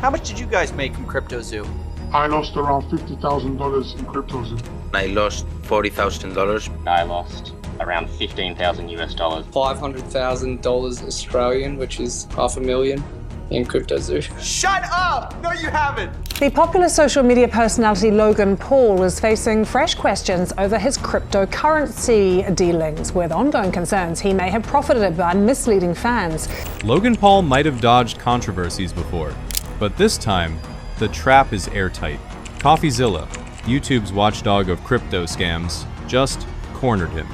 How much did you guys make from CryptoZoo? I lost around $50,000 in CryptoZoo. I lost $40,000. I lost around 15,000 US dollars. $500,000 Australian, which is $500,000 in CryptoZoo. Shut up! No, you haven't! The popular social media personality Logan Paul is facing fresh questions over his cryptocurrency dealings, with ongoing concerns he may have profited by misleading fans. Logan Paul might have dodged controversies before, but this time, the trap is airtight. Coffeezilla, YouTube's watchdog of crypto scams, just cornered him.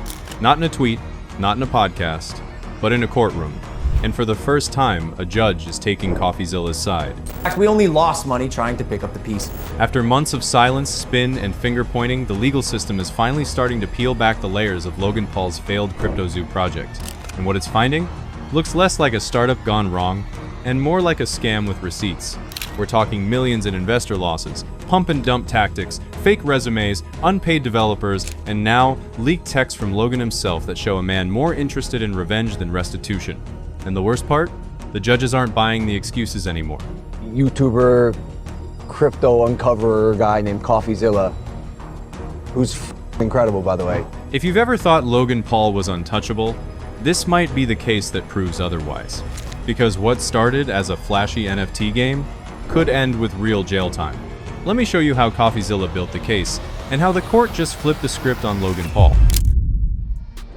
Not in a tweet, not in a podcast, but in a courtroom. And for the first time, a judge is taking Coffeezilla's side. We only lost money trying to pick up the piece. After months of silence, spin, and finger-pointing, the legal system is finally starting to peel back the layers of Logan Paul's failed CryptoZoo project. And what it's finding looks less like a startup gone wrong, and more like a scam with receipts. We're talking millions in investor losses, pump and dump tactics, fake resumes, unpaid developers, and now leaked texts from Logan himself that show a man more interested in revenge than restitution. And the worst part? The judges aren't buying the excuses anymore. YouTuber, crypto uncoverer guy named Coffeezilla, who's incredible, by the way. If you've ever thought Logan Paul was untouchable, this might be the case that proves otherwise. Because what started as a flashy NFT game could end with real jail time. Let me show you how Coffeezilla built the case, and how the court just flipped the script on Logan Paul.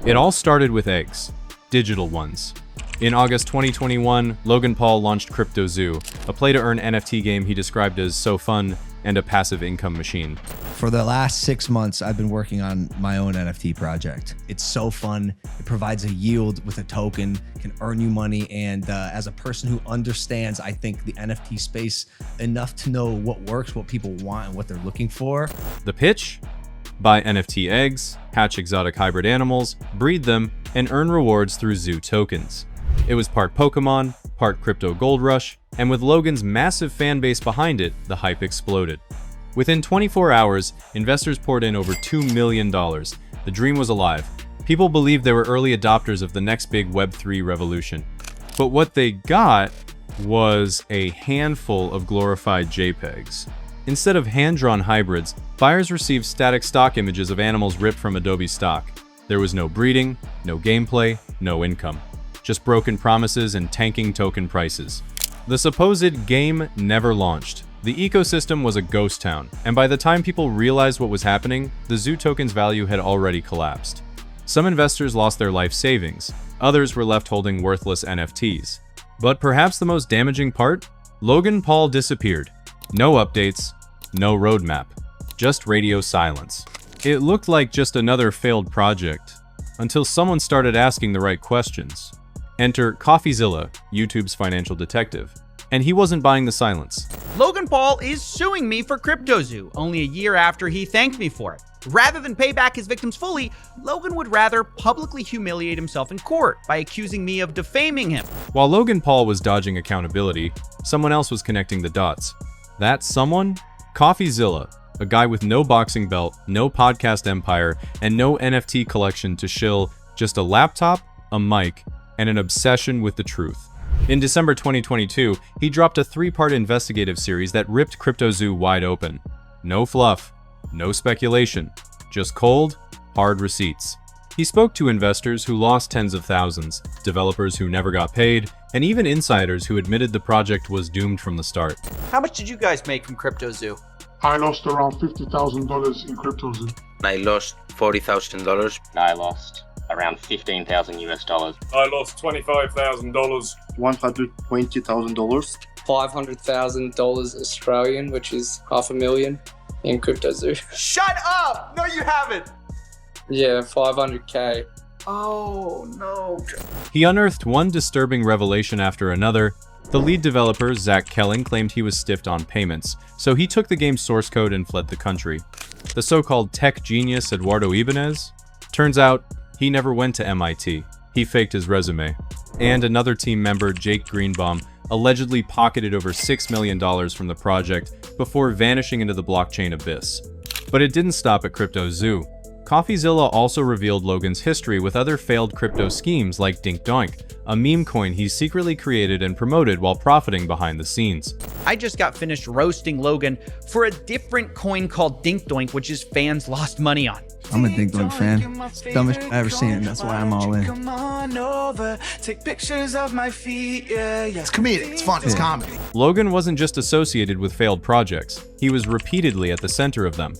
It all started with eggs, digital ones. In August 2021, Logan Paul launched CryptoZoo, a play-to-earn NFT game he described as so fun and a passive income machine. For the last 6 months, I've been working on my own NFT project. It's so fun. It provides a yield with a token, can earn you money, and as a person who understands, I think, the NFT space enough to know what works, what people want, and what they're looking for. The pitch? Buy NFT eggs, hatch exotic hybrid animals, breed them, and earn rewards through Zoo tokens. It was part Pokemon, part crypto gold rush, and with Logan's massive fan base behind it, the hype exploded. Within 24 hours, investors poured in over $2 million. The dream was alive. People believed they were early adopters of the next big Web3 revolution. But what they got was a handful of glorified JPEGs. Instead of hand-drawn hybrids, buyers received static stock images of animals ripped from Adobe stock. There was no breeding, no gameplay, no income. Just broken promises and tanking token prices. The supposed game never launched. The ecosystem was a ghost town, and by the time people realized what was happening, the Zoo token's value had already collapsed. Some investors lost their life savings, others were left holding worthless NFTs. But perhaps the most damaging part? Logan Paul disappeared. No updates, no roadmap, just radio silence. It looked like just another failed project, until someone started asking the right questions. Enter Coffeezilla, YouTube's financial detective. And he wasn't buying the silence. Logan Paul is suing me for CryptoZoo, only a year after he thanked me for it. Rather than pay back his victims fully, Logan would rather publicly humiliate himself in court by accusing me of defaming him. While Logan Paul was dodging accountability, someone else was connecting the dots. That someone? Coffeezilla, a guy with no boxing belt, no podcast empire, and no NFT collection to shill, just a laptop, a mic, and an obsession with the truth. In December 2022, he dropped a 3-part investigative series that ripped CryptoZoo wide open. No fluff, no speculation, just cold, hard receipts. He spoke to investors who lost tens of thousands, developers who never got paid, and even insiders who admitted the project was doomed from the start. How much did you guys make from CryptoZoo? I lost around $50,000 in CryptoZoo. I lost $40,000. I lost around 15,000 US dollars. I lost $25,000. $120,000. $500,000 Australian, which is $500,000 in CryptoZoo. Shut up! No, you haven't! Yeah, 500K. Oh, no. He unearthed one disturbing revelation after another. The lead developer, Zach Kelling, claimed he was stiffed on payments, so he took the game's source code and fled the country. The so-called tech genius Eduardo Ibanez? Turns out, he never went to MIT. He faked his resume. And another team member, Jake Greenbaum, allegedly pocketed over $6 million from the project before vanishing into the blockchain abyss. But it didn't stop at CryptoZoo. Coffeezilla also revealed Logan's history with other failed crypto schemes like Dink Doink, a meme coin he secretly created and promoted while profiting behind the scenes. I just got finished roasting Logan for a different coin called Dink Doink, which his fans lost money on. I'm a Dink Doink fan. Dumbest shit I ever seen, and that's why I'm all in. It's comedic, it's fun, it's comedy. Logan wasn't just associated with failed projects, he was repeatedly at the center of them.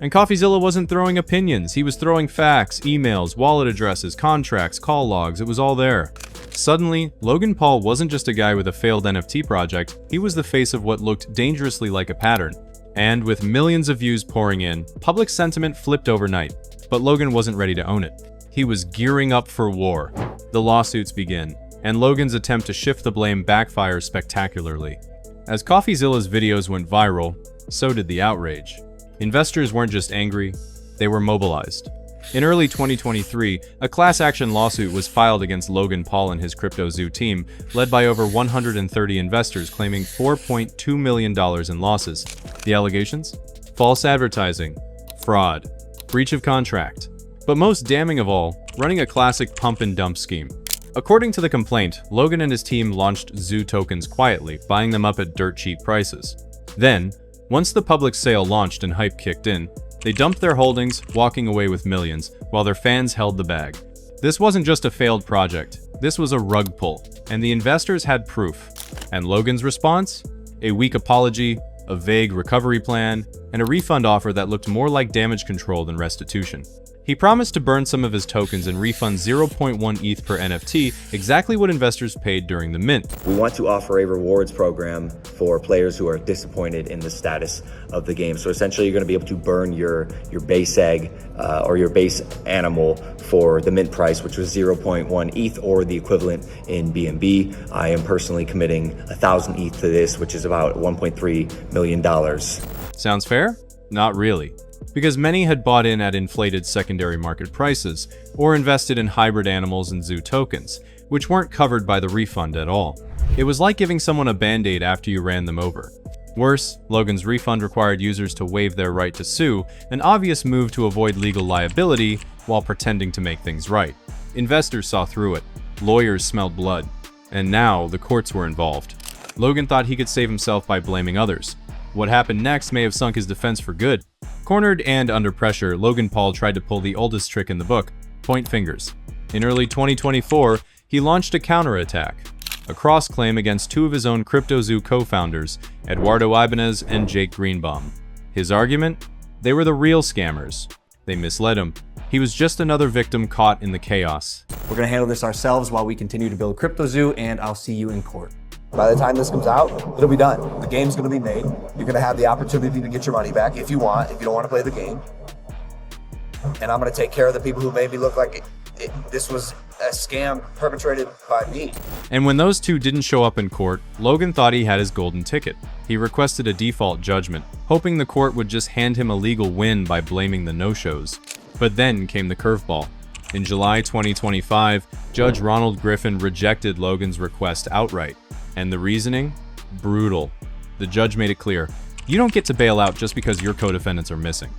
And Coffeezilla wasn't throwing opinions, he was throwing facts, emails, wallet addresses, contracts, call logs, it was all there. Suddenly, Logan Paul wasn't just a guy with a failed NFT project, he was the face of what looked dangerously like a pattern. And with millions of views pouring in, public sentiment flipped overnight. But Logan wasn't ready to own it. He was gearing up for war. The lawsuits begin, and Logan's attempt to shift the blame backfires spectacularly. As Coffeezilla's videos went viral, so did the outrage. Investors weren't just angry, they were mobilized. In early 2023, a class action lawsuit was filed against Logan Paul and his CryptoZoo team, led by over 130 investors claiming $4.2 million in losses. The allegations? False advertising, fraud, breach of contract. But most damning of all, running a classic pump and dump scheme. According to the complaint, Logan and his team launched Zoo tokens quietly, buying them up at dirt cheap prices. Then, once the public sale launched and hype kicked in, they dumped their holdings, walking away with millions, while their fans held the bag. This wasn't just a failed project, this was a rug pull, and the investors had proof. And Logan's response? A weak apology, a vague recovery plan, and a refund offer that looked more like damage control than restitution. He promised to burn some of his tokens and refund 0.1 ETH per NFT, exactly what investors paid during the mint. We want to offer a rewards program for players who are disappointed in the status of the game. So essentially, you're going to be able to burn your base egg or your base animal for the mint price, which was 0.1 ETH or the equivalent in BNB. I am personally committing 1,000 ETH to this, which is about $1.3 million. Sounds fair? Not really. Because many had bought in at inflated secondary market prices, or invested in hybrid animals and zoo tokens, which weren't covered by the refund at all. It was like giving someone a band-aid after you ran them over. Worse, Logan's refund required users to waive their right to sue, an obvious move to avoid legal liability while pretending to make things right. Investors saw through it, lawyers smelled blood, and now the courts were involved. Logan thought he could save himself by blaming others. What happened next may have sunk his defense for good. Cornered and under pressure, Logan Paul tried to pull the oldest trick in the book, point fingers. In early 2024, he launched a counterattack, a cross-claim against two of his own CryptoZoo co-founders, Eduardo Ibanez and Jake Greenbaum. His argument? They were the real scammers. They misled him. He was just another victim caught in the chaos. We're gonna handle this ourselves while we continue to build CryptoZoo, and I'll see you in court. By the time this comes out, it'll be done. The game's gonna be made. You're gonna have the opportunity to get your money back if you want, if you don't wanna play the game. And I'm gonna take care of the people who made me look like this was a scam perpetrated by me. And when those two didn't show up in court, Logan thought he had his golden ticket. He requested a default judgment, hoping the court would just hand him a legal win by blaming the no-shows. But then came the curveball. In July 2025, Judge Ronald Griffin rejected Logan's request outright. And the reasoning? Brutal. The judge made it clear, you don't get to bail out just because your co-defendants are missing.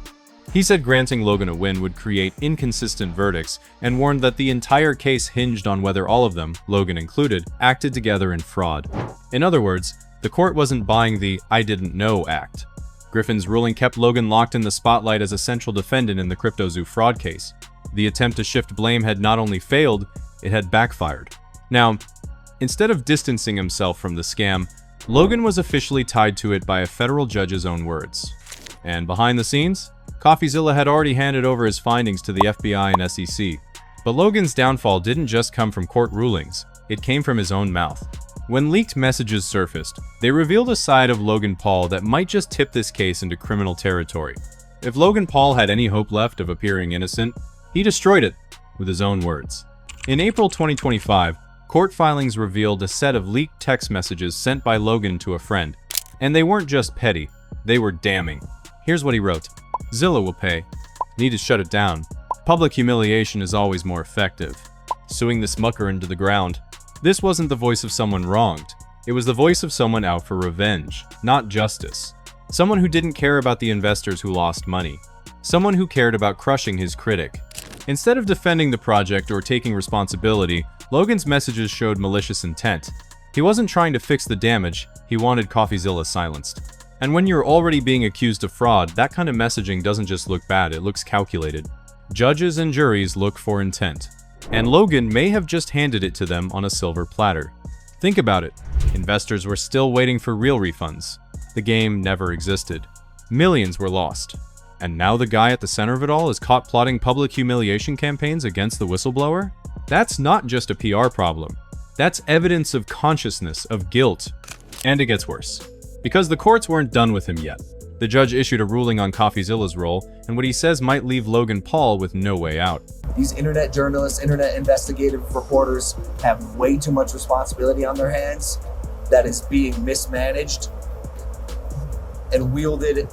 He said granting Logan a win would create inconsistent verdicts and warned that the entire case hinged on whether all of them, Logan included, acted together in fraud. In other words, the court wasn't buying the "I didn't know" act. Griffin's ruling kept Logan locked in the spotlight as a central defendant in the CryptoZoo fraud case. The attempt to shift blame had not only failed, it had backfired. Now, instead of distancing himself from the scam, Logan was officially tied to it by a federal judge's own words. And behind the scenes, Coffeezilla had already handed over his findings to the FBI and SEC. But Logan's downfall didn't just come from court rulings, it came from his own mouth. When leaked messages surfaced, they revealed a side of Logan Paul that might just tip this case into criminal territory. If Logan Paul had any hope left of appearing innocent, he destroyed it with his own words. In April 2025, court filings revealed a set of leaked text messages sent by Logan to a friend. And they weren't just petty, they were damning. Here's what he wrote. Zilla will pay. Need to shut it down. Public humiliation is always more effective. Suing this mucker into the ground. This wasn't the voice of someone wronged. It was the voice of someone out for revenge, not justice. Someone who didn't care about the investors who lost money. someone who cared about crushing his critic. Instead of defending the project or taking responsibility, Logan's messages showed malicious intent. He wasn't trying to fix the damage, he wanted Coffeezilla silenced. And when you're already being accused of fraud, that kind of messaging doesn't just look bad, it looks calculated. Judges and juries look for intent. And Logan may have just handed it to them on a silver platter. Think about it. Investors were still waiting for real refunds. The game never existed. Millions were lost. And now the guy at the center of it all is caught plotting public humiliation campaigns against the whistleblower? That's not just a PR problem. That's evidence of consciousness, of guilt. And it gets worse. Because the courts weren't done with him yet. The judge issued a ruling on Coffeezilla's role, and what he says might leave Logan Paul with no way out. These internet journalists, internet investigative reporters have way too much responsibility on their hands that is being mismanaged and wielded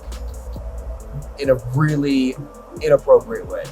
in a really inappropriate way.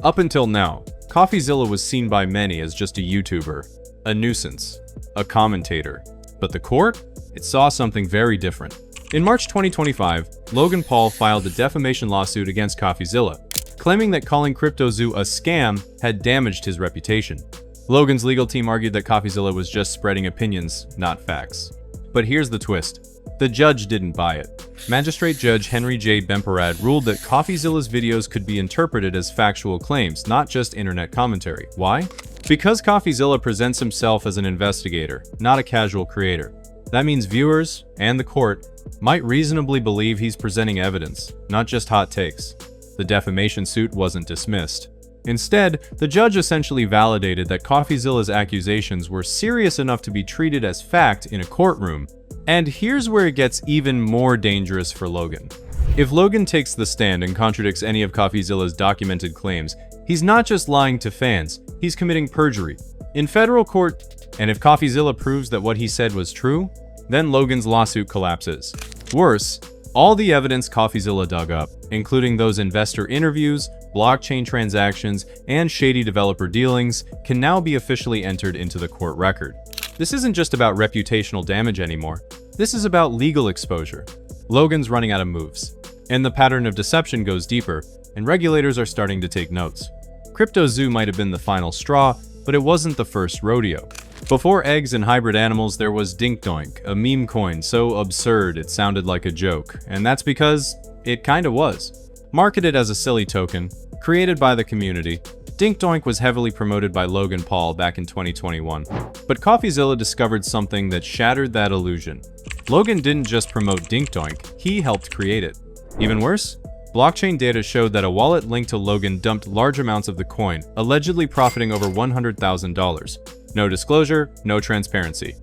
Up until now, Coffeezilla was seen by many as just a YouTuber, a nuisance, a commentator. But the court? It saw something very different. In March 2025, Logan Paul filed a defamation lawsuit against Coffeezilla, claiming that calling CryptoZoo a scam had damaged his reputation. Logan's legal team argued that Coffeezilla was just spreading opinions, not facts. But here's the twist. The judge didn't buy it. Magistrate Judge Henry J. Bemperad ruled that Coffeezilla's videos could be interpreted as factual claims, not just internet commentary. Why? Because Coffeezilla presents himself as an investigator, not a casual creator. That means viewers, and the court, might reasonably believe he's presenting evidence, not just hot takes. The defamation suit wasn't dismissed. Instead, the judge essentially validated that Coffeezilla's accusations were serious enough to be treated as fact in a courtroom. And here's where it gets even more dangerous for Logan. If Logan takes the stand and contradicts any of Coffeezilla's documented claims, he's not just lying to fans, he's committing perjury. In federal court, and if Coffeezilla proves that what he said was true, then Logan's lawsuit collapses. Worse, all the evidence Coffeezilla dug up, including those investor interviews, blockchain transactions, and shady developer dealings, can now be officially entered into the court record. This isn't just about reputational damage anymore. This is about legal exposure. Logan's running out of moves, and the pattern of deception goes deeper, and regulators are starting to take notes. CryptoZoo might have been the final straw, but it wasn't the first rodeo. Before eggs and hybrid animals, there was Dinkdoink, a meme coin so absurd it sounded like a joke, and that's because it kinda was. Marketed as a silly token, created by the community, Dinkdoink was heavily promoted by Logan Paul back in 2021. But Coffeezilla discovered something that shattered that illusion. Logan didn't just promote Dinkdoink, he helped create it. Even worse, blockchain data showed that a wallet linked to Logan dumped large amounts of the coin, allegedly profiting over $100,000. No disclosure, no transparency.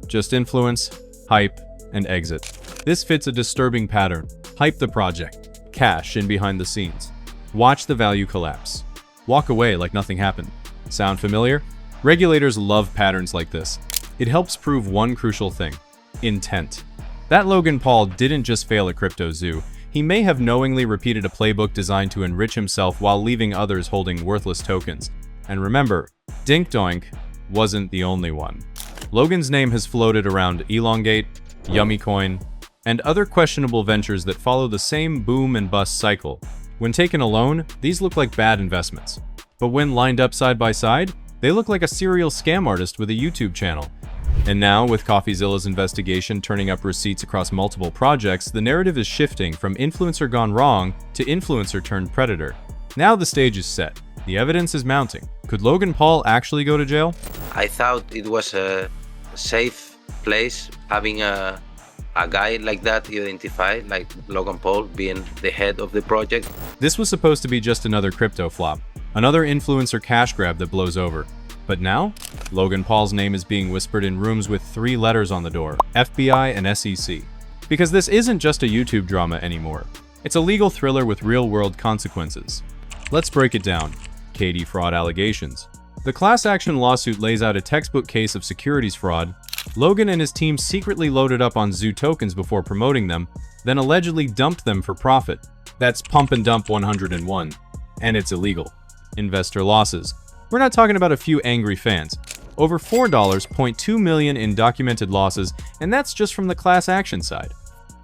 Just influence, hype, and exit. This fits a disturbing pattern. Hype the project. Cash in behind the scenes. Watch the value collapse. Walk away like nothing happened. Sound familiar? Regulators love patterns like this. It helps prove one crucial thing: intent. That Logan Paul didn't just fail at CryptoZoo. He may have knowingly repeated a playbook designed to enrich himself while leaving others holding worthless tokens. And remember, Dinkdoink wasn't the only one. Logan's name has floated around Elongate, YummyCoin, and other questionable ventures that follow the same boom and bust cycle. When taken alone, these look like bad investments. But when lined up side by side, they look like a serial scam artist with a YouTube channel. And now, with Coffeezilla's investigation turning up receipts across multiple projects, the narrative is shifting from influencer gone wrong to influencer turned predator. Now the stage is set. The evidence is mounting. Could Logan Paul actually go to jail? I thought it was a safe place having a guy like that identified, like Logan Paul being the head of the project. This was supposed to be just another crypto flop, another influencer cash grab that blows over. But now, Logan Paul's name is being whispered in rooms with 3 letters on the door: FBI and SEC. Because this isn't just a YouTube drama anymore. It's a legal thriller with real-world consequences. Let's break it down. KD fraud allegations. The class action lawsuit lays out a textbook case of securities fraud. Logan and his team secretly loaded up on Zoo tokens before promoting them, then allegedly dumped them for profit. That's pump and dump 101. And it's illegal. Investor losses. We're not talking about a few angry fans. Over $4.2 million in documented losses, and that's just from the class action side.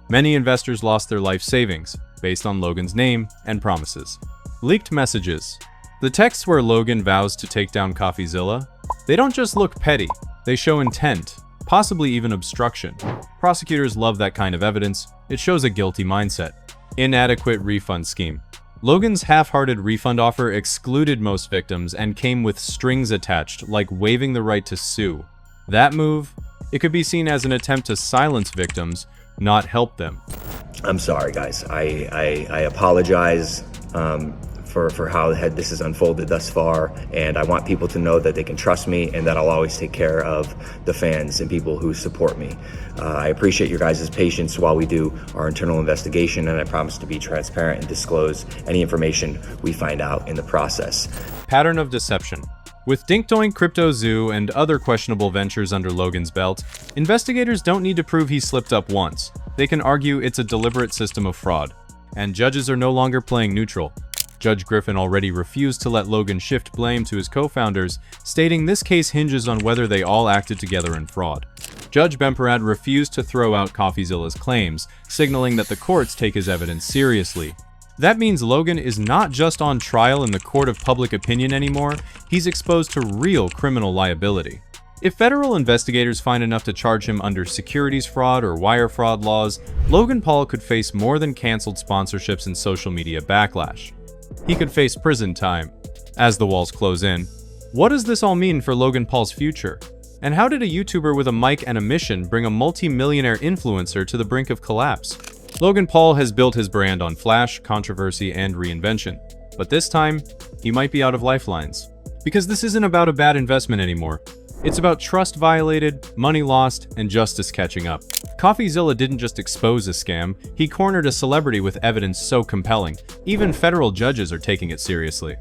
Many investors lost their life savings. based on Logan's name and promises. Leaked messages. The texts where Logan vows to take down Coffeezilla, they don't just look petty, they show intent, possibly even obstruction. Prosecutors love that kind of evidence. It shows a guilty mindset. Inadequate refund scheme. Logan's half-hearted refund offer excluded most victims and came with strings attached, like waiving the right to sue. That move, it could be seen as an attempt to silence victims, not help them. I'm sorry, guys. I apologize for how this has unfolded thus far, and I want people to know that they can trust me and that I'll always take care of the fans and people who support me. I appreciate your guys' patience while we do our internal investigation, and I promise to be transparent and disclose any information we find out in the process. Pattern of deception. With Dinkdoink Crypto Zoo and other questionable ventures under Logan's belt, investigators don't need to prove he slipped up once. They can argue it's a deliberate system of fraud. And judges are no longer playing neutral. Judge Griffin already refused to let Logan shift blame to his co-founders, stating this case hinges on whether they all acted together in fraud. Judge Bemperad refused to throw out Coffeezilla's claims, signaling that the courts take his evidence seriously. That means Logan is not just on trial in the court of public opinion anymore, he's exposed to real criminal liability. If federal investigators find enough to charge him under securities fraud or wire fraud laws, Logan Paul could face more than canceled sponsorships and social media backlash. He could face prison time. As the walls close in, what does this all mean for Logan Paul's future? And how did a YouTuber with a mic and a mission bring a multi-millionaire influencer to the brink of collapse? Logan Paul has built his brand on flash, controversy, and reinvention. But this time, he might be out of lifelines. Because this isn't about a bad investment anymore. It's about trust violated, money lost, and justice catching up. Coffeezilla didn't just expose a scam, he cornered a celebrity with evidence so compelling, even federal judges are taking it seriously.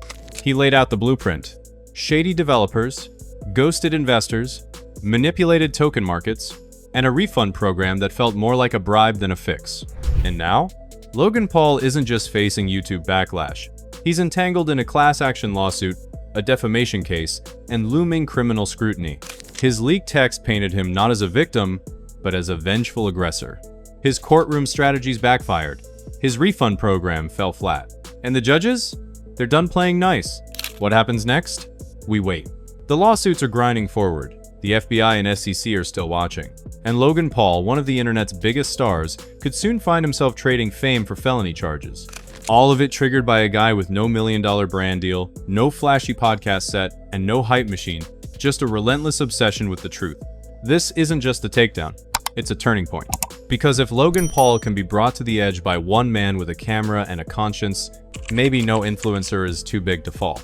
He laid out the blueprint. Shady developers, ghosted investors, manipulated token markets, and a refund program that felt more like a bribe than a fix. And now, Logan Paul isn't just facing YouTube backlash. He's entangled in a class action lawsuit, a defamation case, and looming criminal scrutiny. His leaked text painted him not as a victim, but as a vengeful aggressor. His courtroom strategies backfired. His refund program fell flat. And the judges? They're done playing nice. What happens next? We wait. The lawsuits are grinding forward. The FBI and SEC are still watching. And Logan Paul, one of the internet's biggest stars, could soon find himself trading fame for felony charges. All of it triggered by a guy with no million-dollar brand deal, no flashy podcast set, and no hype machine, just a relentless obsession with the truth. This isn't just a takedown, it's a turning point. Because if Logan Paul can be brought to the edge by one man with a camera and a conscience, maybe no influencer is too big to fall.